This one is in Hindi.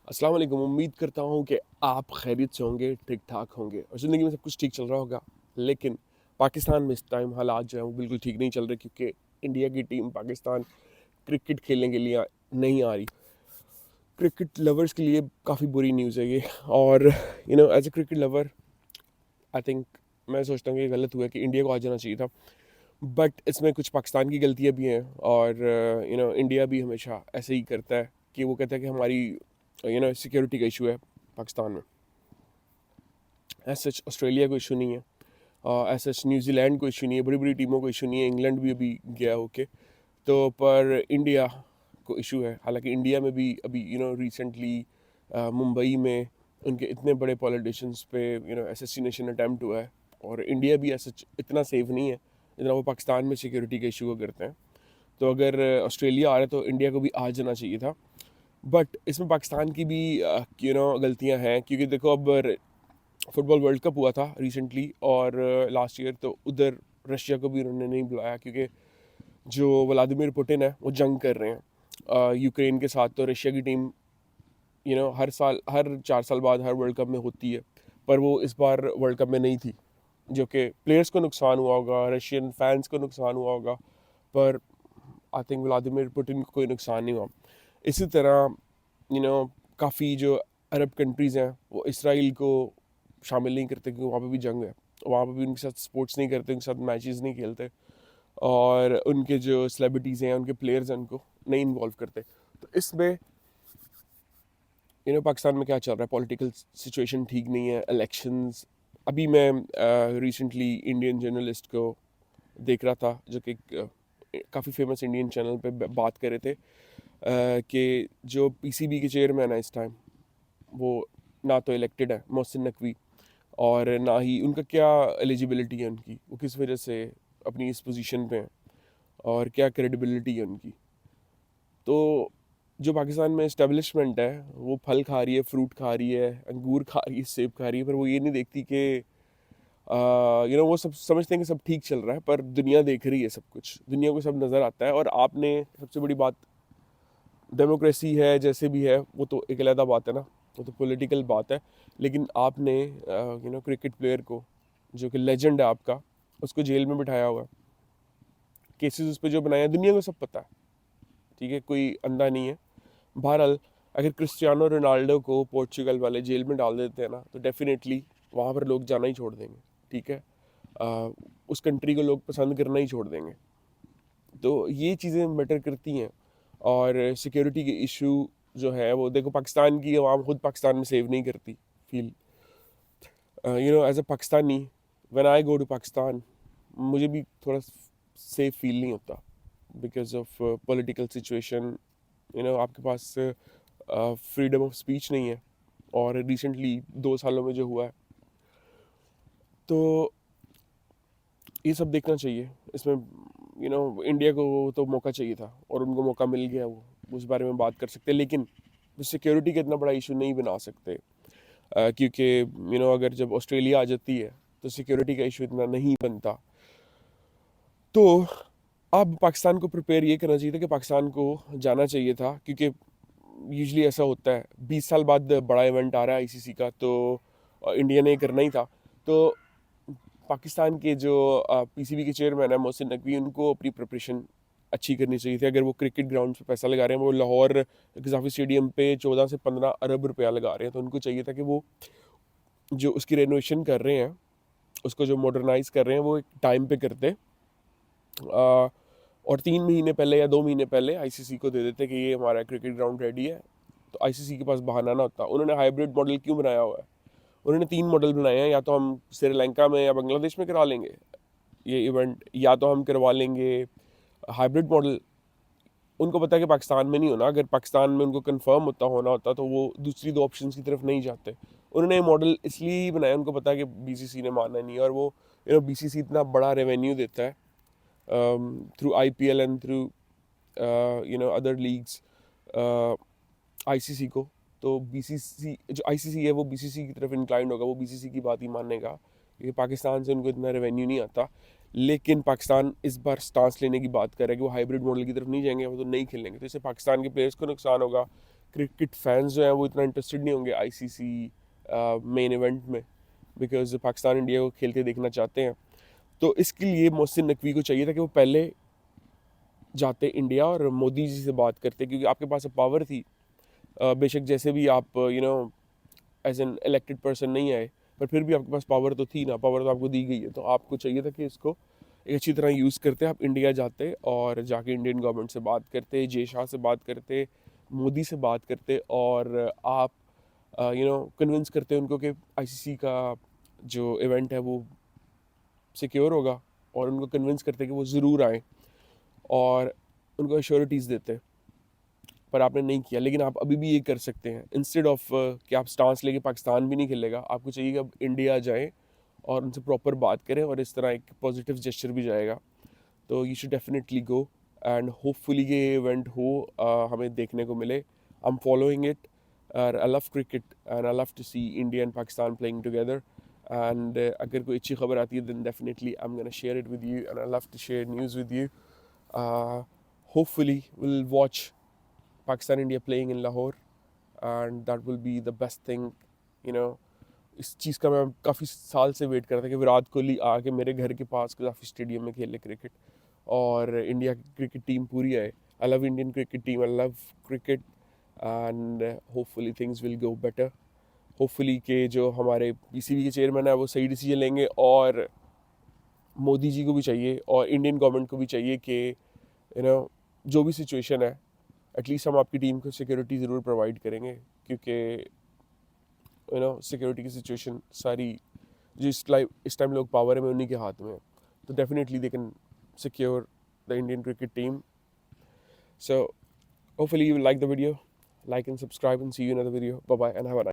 अस्सलाम वालेकुम। उम्मीद करता हूँ कि आप खैरियत से होंगे, ठीक-ठाक होंगे और ज़िंदगी में सब कुछ ठीक चल रहा होगा। लेकिन पाकिस्तान में इस टाइम हालात जो हैं वो बिल्कुल ठीक नहीं चल रहे क्योंकि इंडिया की टीम पाकिस्तान क्रिकेट खेलने के लिए नहीं आ रही। क्रिकेट लवर्स के लिए काफ़ी बुरी न्यूज़ है ये और as a cricket lover I think मैं सोचता हूँ कि ये गलत हुआ कि इंडिया को आ जाना चाहिए था। बट इसमें कुछ पाकिस्तान की गलतियाँ भी हैं और इंडिया भी हमेशा ऐसे ही करता है कि वो कहता है कि हमारी सिक्योरिटी का इशू है पाकिस्तान में। एज सच ऑस्ट्रेलिया को इशू नहीं है, एज सच न्यूजीलैंड को इशू नहीं है, बड़ी बड़ी टीमों को इशू नहीं है, इंग्लैंड भी अभी गया होके। तो पर इंडिया को इशू है। हालांकि इंडिया में भी अभी रिसेंटली मुंबई में उनके इतने बड़े पॉलिटिशियंस पे असैसिनेशन अटैम्प्ट हुआ है और इंडिया भी ऐसा इतना सेफ नहीं है जितना वो पाकिस्तान में सिक्योरिटी के इशू को करते हैं। तो अगर ऑस्ट्रेलिया आ रहा है तो इंडिया को भी आ जाना चाहिए था। बट इसमें पाकिस्तान की भी गलतियां हैं क्योंकि देखो अब फुटबॉल वर्ल्ड कप हुआ था रिसेंटली और लास्ट ईयर तो उधर रशिया को भी उन्होंने नहीं बुलाया क्योंकि जो व्लादिमीर पुतिन है वो जंग कर रहे हैं यूक्रेन के साथ। तो रशिया की टीम हर साल हर 4 साल बाद हर वर्ल्ड कप में होती है, पर वो इस बार वर्ल्ड कप में नहीं थी, जो कि प्लेयर्स को नुकसान हुआ होगा, रशियन फैंस को नुकसान हुआ होगा, पर आई थिंक व्लादिमीर पुतिन को कोई नुकसान नहीं हुआ। इसी तरह काफ़ी जो अरब कंट्रीज़ हैं वो इसराइल को शामिल नहीं करते क्योंकि वहाँ पे भी जंग है, वहाँ पे भी उनके साथ स्पोर्ट्स नहीं करते, उनके साथ मैचेस नहीं खेलते और उनके जो सेलिब्रिटीज़ हैं उनके प्लेयर्स हैं उनको नहीं इन्वॉल्व करते। तो इसमें पाकिस्तान में क्या चल रहा है, पॉलिटिकल सिचुएशन ठीक नहीं है, इलेक्शंस। अभी मैं रिसेंटली इंडियन जर्नलिस्ट को देख रहा था जो कि काफ़ी फेमस इंडियन चैनल पे बात कर रहे थे कि जो पीसीबी के चेयरमैन है इस टाइम वो ना तो इलेक्टेड है मोहसिन नकवी और ना ही उनका क्या एलिजिबिलिटी है, उनकी वो किस वजह से अपनी इस पोजीशन पे हैं और क्या क्रेडिबिलिटी है उनकी। तो जो पाकिस्तान में इस्टेब्लिशमेंट है वो फल खा रही है, फ्रूट खा रही है, अंगूर खा रही है, सेब खा रही है, पर वो ये नहीं देखती कि वो सब समझते हैं कि सब ठीक चल रहा है, पर दुनिया देख रही है सब कुछ, दुनिया को सब नज़र आता है। और आपने सबसे बड़ी बात, डेमोक्रेसी है जैसे भी है वो तो एक अलग बात है ना, वो तो पॉलिटिकल बात है, लेकिन आपने क्रिकेट प्लेयर को जो कि लेजेंड है आपका, उसको जेल में बिठाया हुआ है, केसेस उस पर जो बनाया दुनिया को सब पता है, ठीक है, कोई अंधा नहीं है। बहरहाल अगर क्रिस्टियानो रोनाल्डो को पोर्चुगल वाले जेल में डाल देते हैं ना तो डेफिनेटली वहाँ पर लोग जाना ही छोड़ देंगे, ठीक है, उस कंट्री को लोग पसंद करना ही छोड़ देंगे। तो ये चीज़ें मैटर करती हैं और सिक्योरिटी के इशू जो है वो देखो, पाकिस्तान की आवाम खुद पाकिस्तान में सेव नहीं करती feel, as a Pakistani when I go to Pakistan मुझे भी थोड़ा सेफ फील नहीं होता बिकॉज ऑफ पॉलिटिकल सिचुएशन। आपके पास फ्रीडम ऑफ स्पीच नहीं है और रिसेंटली 2 सालों में जो हुआ है, तो ये सब देखना चाहिए इसमें। इंडिया को तो मौका चाहिए था और उनको मौका मिल गया, वो उस बारे में बात कर सकते हैं, लेकिन सिक्योरिटी का इतना बड़ा इशू नहीं बना सकते क्योंकि अगर जब ऑस्ट्रेलिया आ जाती है तो सिक्योरिटी का इशू इतना नहीं बनता। तो अब पाकिस्तान को प्रिपेयर ये करना चाहिए था कि पाकिस्तान को जाना चाहिए था, क्योंकि यूजली ऐसा होता है 20 साल बाद बड़ा इवेंट आ रहा है आईसीसी का, तो इंडिया ने करना ही था। तो पाकिस्तान के जो पीसीबी के चेयरमैन है मोहसिन नकवी, उनको अपनी प्रिपरेशन अच्छी करनी चाहिए थी। अगर वो क्रिकेट ग्राउंड पे पैसा लगा रहे हैं, वो लाहौर गजाफी स्टेडियम पे 14 से 15 अरब रुपया लगा रहे हैं, तो उनको चाहिए था कि वो जो उसकी रेनोवेशन कर रहे हैं, उसको जो मॉडर्नाइज कर रहे हैं, वो एक टाइम पे करते और 3 महीने पहले या 2 महीने पहले आईसीसी को दे देते कि ये हमारा क्रिकेट ग्राउंड रेडी है, तो आईसीसी के पास बहाना ना होता। उन्होंने हाइब्रिड मॉडल क्यों बनाया हुआ है? उन्होंने 3 मॉडल बनाए हैं, या तो हम श्रीलंका में या बांग्लादेश में करा लेंगे ये इवेंट, या तो हम करवा लेंगे हाइब्रिड मॉडल। उनको पता है कि पाकिस्तान में नहीं होना, अगर पाकिस्तान में उनको कंफर्म होना होता तो वो दूसरी 2 ऑप्शन की तरफ नहीं जाते। उन्होंने ये मॉडल इसलिए ही बनाया, उनको पता है कि बीसीसी ने मानना नहीं है, और वो बीसीसी इतना बड़ा रेवेन्यू देता है through IPL and through other leagues ICC को। तो बीसीसी जो आईसीसी है वो बीसीसी की तरफ इंक्लाइंड होगा, वो बीसीसी की बात ही मानेगा, क्योंकि पाकिस्तान से उनको इतना रेवेन्यू नहीं आता। लेकिन पाकिस्तान इस बार स्टांस लेने की बात कर रहा है कि वो हाइब्रिड मॉडल की तरफ नहीं जाएंगे, वो तो नहीं खेलेंगे, तो इससे पाकिस्तान के प्लेयर्स को नुकसान होगा, क्रिकेट फैंस जो हैं वो इतना इंटरेस्टेड नहीं होंगे आईसीसी मेन इवेंट में, बिकॉज पाकिस्तान इंडिया को खेलते देखना चाहते हैं। तो इसके लिए मोहसिन नकवी को चाहिए था कि वो पहले जाते इंडिया और मोदी जी से बात करते, क्योंकि आपके पास पावर थी। बेशक जैसे भी आप एज एन इलेक्टेड पर्सन नहीं आए, पर फिर भी आपके पास पावर तो थी ना, पावर तो आपको दी गई है, तो आपको चाहिए था कि इसको एक अच्छी तरह यूज़ करते। आप इंडिया जाते और जाके इंडियन गवर्नमेंट से बात करते, जय शाह से बात करते, मोदी से बात करते, और आप कन्विंस करते उनको कि आईसीसी का जो इवेंट है वो सिक्योर होगा, और उनको कन्विंस करते कि वो ज़रूर आएँ, और उनको एश्योरिटीज़ देते। पर आपने नहीं किया। लेकिन आप अभी भी ये कर सकते हैं, इंस्टेड ऑफ कि आप स्टांस लेके पाकिस्तान भी नहीं खेलेगा, आपको चाहिए कि अब इंडिया जाएँ और उनसे प्रॉपर बात करें, और इस तरह एक पॉजिटिव जेस्चर भी जाएगा। तो you should definitely go, and hopefully ये इवेंट हो, हमें देखने को मिले। I am following it, I love cricket and I love to see India and Pakistan playing together. And अगर कोई अच्छी खबर आती है then definitely I am gonna share it with you, and I love to share news with you. Hopefully we'll watch Pakistan India playing in Lahore, and that will be the best thing, you know। इस चीज़ का मैं काफ़ी साल से वेट कर रहा था कि विराट कोहली आके मेरे घर के पास काफ़ी स्टेडियम में खेले क्रिकेट, और इंडिया की क्रिकेट टीम पूरी आए। I love Indian cricket team, I love cricket, and hopefully things will go better. Hopefully के जो हमारे पीसीबी के चेयरमैन है वो सही डिसीजन लेंगे, और मोदी जी को भी चाहिए और इंडियन गवर्नमेंट को भी चाहिए कि जो भी सिचुएशन है, एटलीस्ट हम आपकी टीम को सिक्योरिटी ज़रूर प्रोवाइड करेंगे, क्योंकि सिक्योरिटी की सिचुएशन सारी जो इस टाइम लोग पावर में उन्हीं के हाथ में है। तो definitely they can secure the Indian cricket team. So hopefully you like the video, like and subscribe, and see you in another video. Bye bye and have a nice